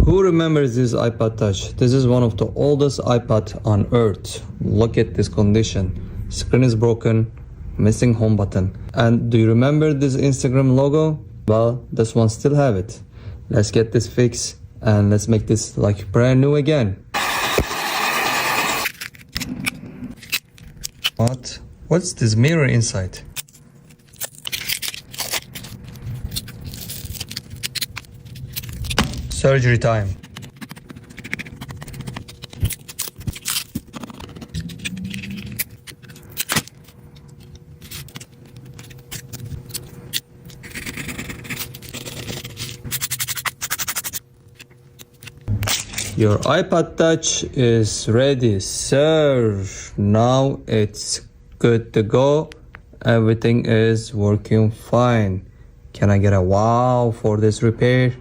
Who remembers this iPod Touch? This is one of the oldest iPod on earth. Look at this condition. Screen is broken, missing home button. And do you remember this Instagram logo? Well, this one still have it. Let's get this fixed and let's make this like brand new again. What? What's this mirror inside? Surgery time. Your iPod Touch is ready, sir. Now it's good to go. Everything is working fine. Can I get a wow for this repair?